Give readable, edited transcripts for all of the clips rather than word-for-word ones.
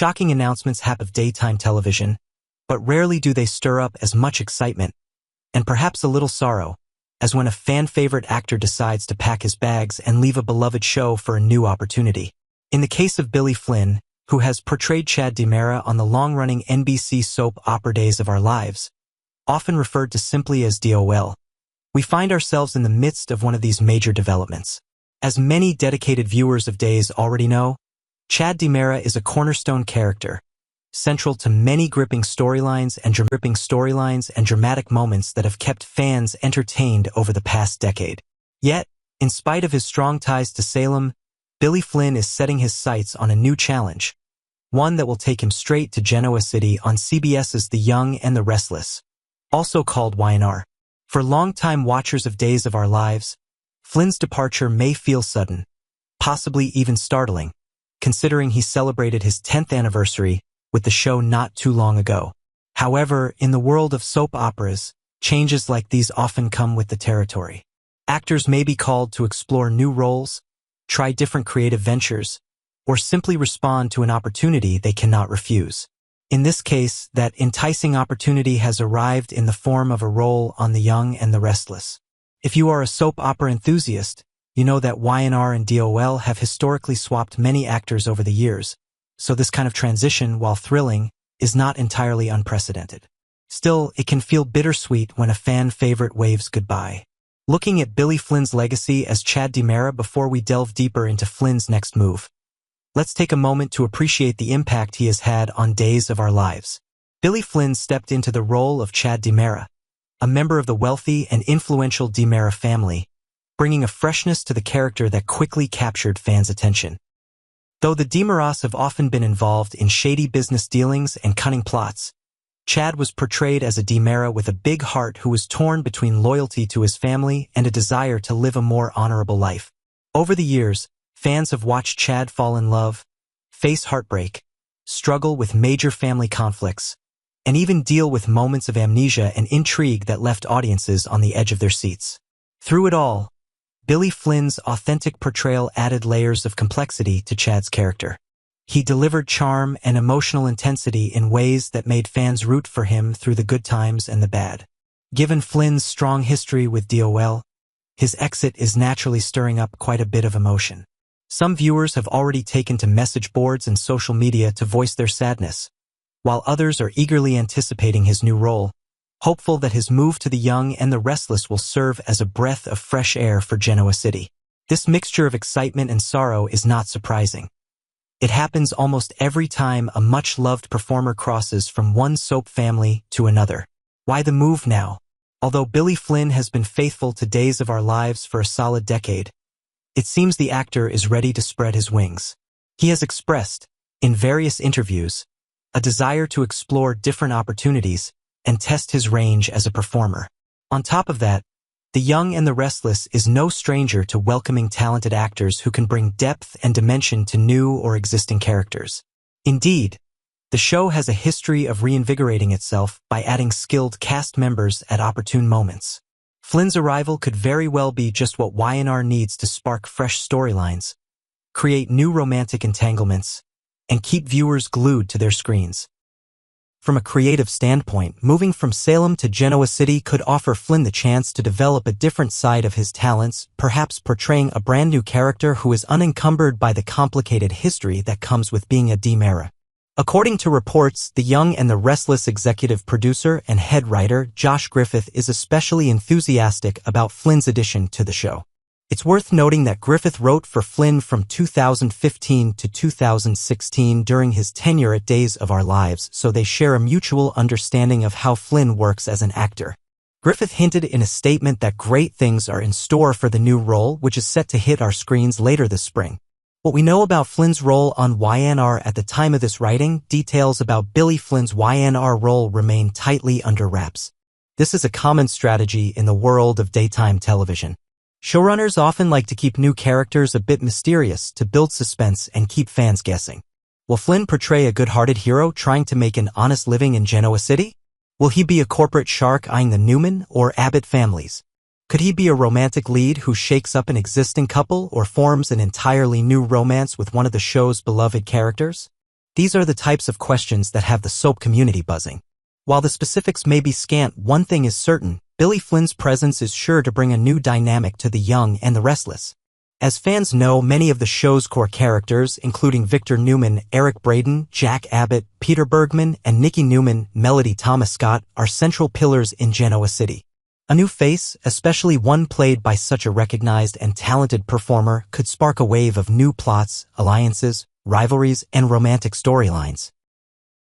shocking announcements happen of daytime television, but rarely do they stir up as much excitement, and perhaps a little sorrow, as when a fan-favorite actor decides to pack his bags and leave a beloved show for a new opportunity. In the case of Billy Flynn, who has portrayed Chad DiMera on the long-running NBC soap opera Days of Our Lives, often referred to simply as DOOL, we find ourselves in the midst of one of these major developments. As many dedicated viewers of Days already know, Chad DiMera is a cornerstone character, central to many gripping storylines and dramatic moments that have kept fans entertained over the past decade. Yet, in spite of his strong ties to Salem, Billy Flynn is setting his sights on a new challenge, one that will take him straight to Genoa City on CBS's The Young and the Restless, also called YNR. For longtime watchers of Days of Our Lives, Flynn's departure may feel sudden, possibly even startling, considering he celebrated his 10th anniversary with the show not too long ago. However, in the world of soap operas, changes like these often come with the territory. Actors may be called to explore new roles, try different creative ventures, or simply respond to an opportunity they cannot refuse. In this case, that enticing opportunity has arrived in the form of a role on The Young and the Restless. If you are a soap opera enthusiast, you know that YNR and DOL have historically swapped many actors over the years, so this kind of transition, while thrilling, is not entirely unprecedented. Still, it can feel bittersweet when a fan favorite waves goodbye. Looking at Billy Flynn's legacy as Chad DiMera before we delve deeper into Flynn's next move, let's take a moment to appreciate the impact he has had on Days of Our Lives. Billy Flynn stepped into the role of Chad DiMera, a member of the wealthy and influential DiMera family, bringing a freshness to the character that quickly captured fans' attention. Though the DiMeras have often been involved in shady business dealings and cunning plots, Chad was portrayed as a DiMera with a big heart who was torn between loyalty to his family and a desire to live a more honorable life. Over the years, fans have watched Chad fall in love, face heartbreak, struggle with major family conflicts, and even deal with moments of amnesia and intrigue that left audiences on the edge of their seats. Through it all, Billy Flynn's authentic portrayal added layers of complexity to Chad's character. He delivered charm and emotional intensity in ways that made fans root for him through the good times and the bad. Given Flynn's strong history with DOL, his exit is naturally stirring up quite a bit of emotion. Some viewers have already taken to message boards and social media to voice their sadness, while others are eagerly anticipating his new role, hopeful that his move to The Young and the Restless will serve as a breath of fresh air for Genoa City. This mixture of excitement and sorrow is not surprising. It happens almost every time a much-loved performer crosses from one soap family to another. Why the move now? Although Billy Flynn has been faithful to Days of Our Lives for a solid decade, it seems the actor is ready to spread his wings. He has expressed, in various interviews, a desire to explore different opportunities and test his range as a performer. On top of that, The Young and the Restless is no stranger to welcoming talented actors who can bring depth and dimension to new or existing characters. Indeed, the show has a history of reinvigorating itself by adding skilled cast members at opportune moments. Flynn's arrival could very well be just what YNR needs to spark fresh storylines, create new romantic entanglements, and keep viewers glued to their screens. From a creative standpoint, moving from Salem to Genoa City could offer Flynn the chance to develop a different side of his talents, perhaps portraying a brand new character who is unencumbered by the complicated history that comes with being a DiMera. According to reports, The Young and the Restless executive producer and head writer Josh Griffith is especially enthusiastic about Flynn's addition to the show. It's worth noting that Griffith wrote for Flynn from 2015 to 2016 during his tenure at Days of Our Lives, so they share a mutual understanding of how Flynn works as an actor. Griffith hinted in a statement that great things are in store for the new role, which is set to hit our screens later this spring. What we know about Flynn's role on YNR at the time of this writing, details about Billy Flynn's YNR role remain tightly under wraps. This is a common strategy in the world of daytime television. Showrunners often like to keep new characters a bit mysterious to build suspense and keep fans guessing. Will Flynn portray a good-hearted hero trying to make an honest living in Genoa City? Will he be a corporate shark eyeing the Newman or Abbott families? Could he be a romantic lead who shakes up an existing couple or forms an entirely new romance with one of the show's beloved characters? These are the types of questions that have the soap community buzzing. While the specifics may be scant, one thing is certain: Billy Flynn's presence is sure to bring a new dynamic to The Young and the Restless. As fans know, many of the show's core characters, including Victor Newman, Eric Braeden, Jack Abbott, Peter Bergman, and Nikki Newman, Melody Thomas Scott, are central pillars in Genoa City. A new face, especially one played by such a recognized and talented performer, could spark a wave of new plots, alliances, rivalries, and romantic storylines.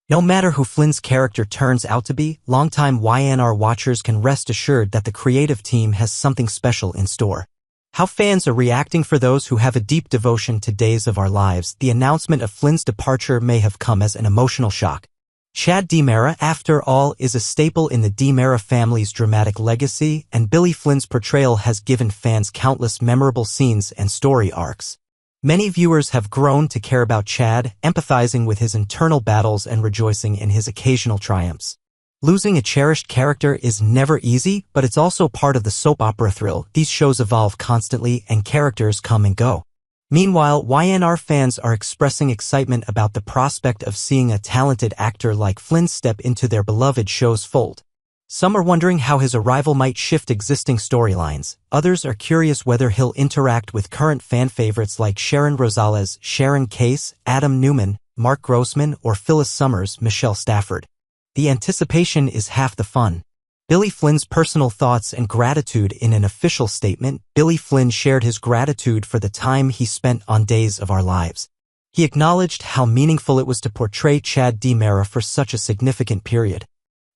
No matter who Flynn's character turns out to be, longtime YNR watchers can rest assured that the creative team has something special in store. How fans are reacting? For those who have a deep devotion to Days of Our Lives, the announcement of Flynn's departure may have come as an emotional shock. Chad DiMera, after all, is a staple in the DiMera family's dramatic legacy, and Billy Flynn's portrayal has given fans countless memorable scenes and story arcs. Many viewers have grown to care about Chad, empathizing with his internal battles and rejoicing in his occasional triumphs. Losing a cherished character is never easy, but it's also part of the soap opera thrill. These shows evolve constantly and characters come and go. Meanwhile, YNR fans are expressing excitement about the prospect of seeing a talented actor like Flynn step into their beloved show's fold. Some are wondering how his arrival might shift existing storylines. Others are curious whether he'll interact with current fan favorites like Sharon Rosales, Sharon Case, Adam Newman, Mark Grossman, or Phyllis Summers, Michelle Stafford. The anticipation is half the fun. Billy Flynn's personal thoughts and gratitude. In an official statement, Billy Flynn shared his gratitude for the time he spent on Days of Our Lives. He acknowledged how meaningful it was to portray Chad DiMera for such a significant period.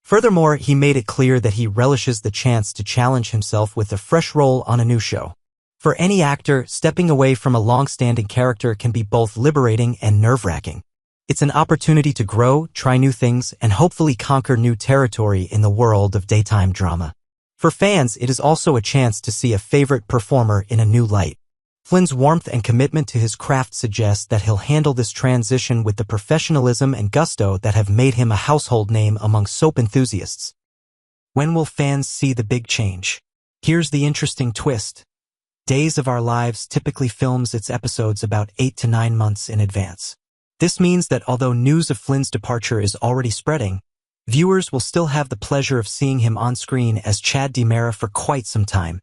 Furthermore, he made it clear that he relishes the chance to challenge himself with a fresh role on a new show. For any actor, stepping away from a long-standing character can be both liberating and nerve-wracking. It's an opportunity to grow, try new things, and hopefully conquer new territory in the world of daytime drama. For fans, it is also a chance to see a favorite performer in a new light. Flynn's warmth and commitment to his craft suggest that he'll handle this transition with the professionalism and gusto that have made him a household name among soap enthusiasts. When will fans see the big change? Here's the interesting twist. Days of Our Lives typically films its episodes about 8 to 9 months in advance. This means that although news of Flynn's departure is already spreading, viewers will still have the pleasure of seeing him on screen as Chad DiMera for quite some time.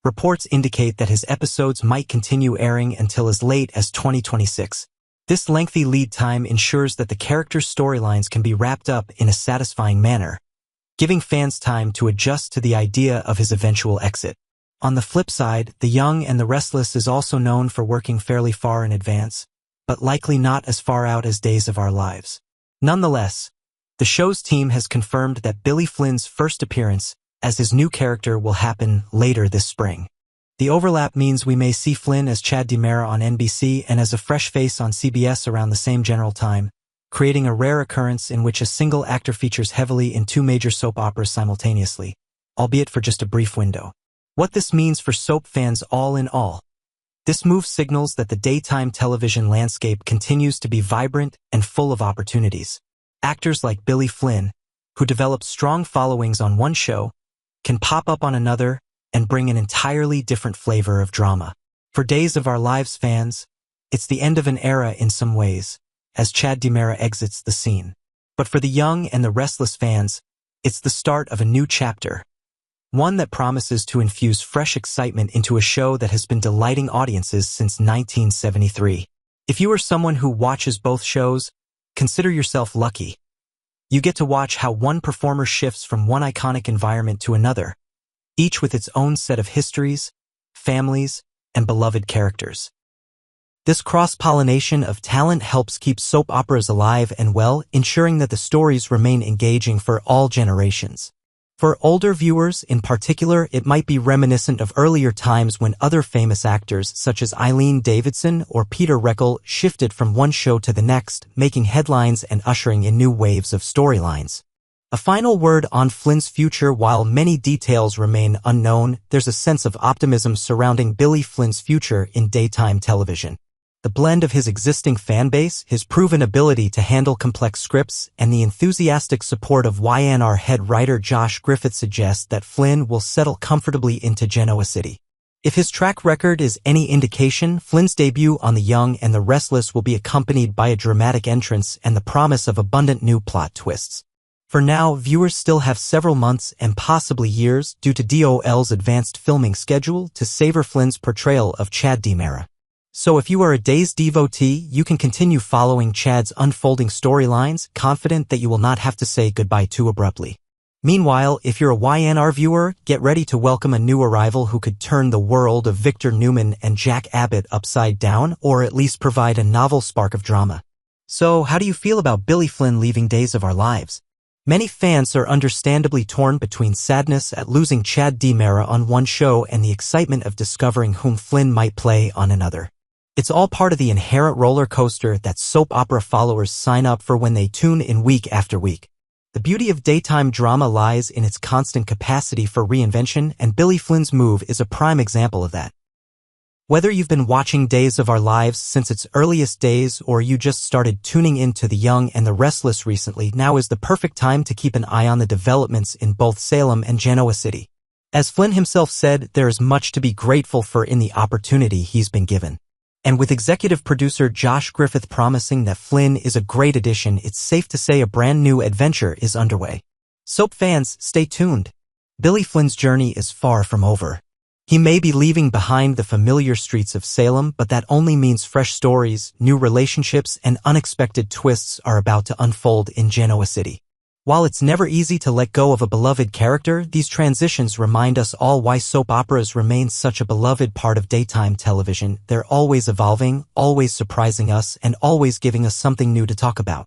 Reports indicate that his episodes might continue airing until as late as 2026. This lengthy lead time ensures that the character's storylines can be wrapped up in a satisfying manner, giving fans time to adjust to the idea of his eventual exit. On the flip side, The Young and the Restless is also known for working fairly far in advance, but likely not as far out as Days of Our Lives. Nonetheless, the show's team has confirmed that Billy Flynn's first appearance as his new character will happen later this spring. The overlap means we may see Flynn as Chad DiMera on NBC and as a fresh face on CBS around the same general time, creating a rare occurrence in which a single actor features heavily in two major soap operas simultaneously, albeit for just a brief window. What this means for soap fans all in all. This move signals that the daytime television landscape continues to be vibrant and full of opportunities. Actors like Billy Flynn, who develop strong followings on one show, can pop up on another and bring an entirely different flavor of drama. For Days of Our Lives fans, it's the end of an era in some ways, as Chad DiMera exits the scene. But for The Young and the Restless fans, it's the start of a new chapter. One that promises to infuse fresh excitement into a show that has been delighting audiences since 1973. If you are someone who watches both shows, consider yourself lucky. You get to watch how one performer shifts from one iconic environment to another, each with its own set of histories, families, and beloved characters. This cross-pollination of talent helps keep soap operas alive and well, ensuring that the stories remain engaging for all generations. For older viewers in particular, it might be reminiscent of earlier times when other famous actors such as Eileen Davidson or Peter Reckell shifted from one show to the next, making headlines and ushering in new waves of storylines. A final word on Flynn's future. While many details remain unknown, there's a sense of optimism surrounding Billy Flynn's future in daytime television. The blend of his existing fanbase, his proven ability to handle complex scripts, and the enthusiastic support of YNR head writer Josh Griffith suggests that Flynn will settle comfortably into Genoa City. If his track record is any indication, Flynn's debut on The Young and the Restless will be accompanied by a dramatic entrance and the promise of abundant new plot twists. For now, viewers still have several months and possibly years due to DOOL's advanced filming schedule to savor Flynn's portrayal of Chad DiMera. So if you are a Days devotee, you can continue following Chad's unfolding storylines, confident that you will not have to say goodbye too abruptly. Meanwhile, if you're a YNR viewer, get ready to welcome a new arrival who could turn the world of Victor Newman and Jack Abbott upside down, or at least provide a novel spark of drama. So, how do you feel about Billy Flynn leaving Days of Our Lives? Many fans are understandably torn between sadness at losing Chad DiMera on one show and the excitement of discovering whom Flynn might play on another. It's all part of the inherent roller coaster that soap opera followers sign up for when they tune in week after week. The beauty of daytime drama lies in its constant capacity for reinvention, and Billy Flynn's move is a prime example of that. Whether you've been watching Days of Our Lives since its earliest days or you just started tuning into The Young and the Restless recently, now is the perfect time to keep an eye on the developments in both Salem and Genoa City. As Flynn himself said, there is much to be grateful for in the opportunity he's been given. And with executive producer Josh Griffith promising that Flynn is a great addition, it's safe to say a brand new adventure is underway. Soap fans, stay tuned. Billy Flynn's journey is far from over. He may be leaving behind the familiar streets of Salem, but that only means fresh stories, new relationships, and unexpected twists are about to unfold in Genoa City. While it's never easy to let go of a beloved character, these transitions remind us all why soap operas remain such a beloved part of daytime television. They're always evolving, always surprising us, and always giving us something new to talk about.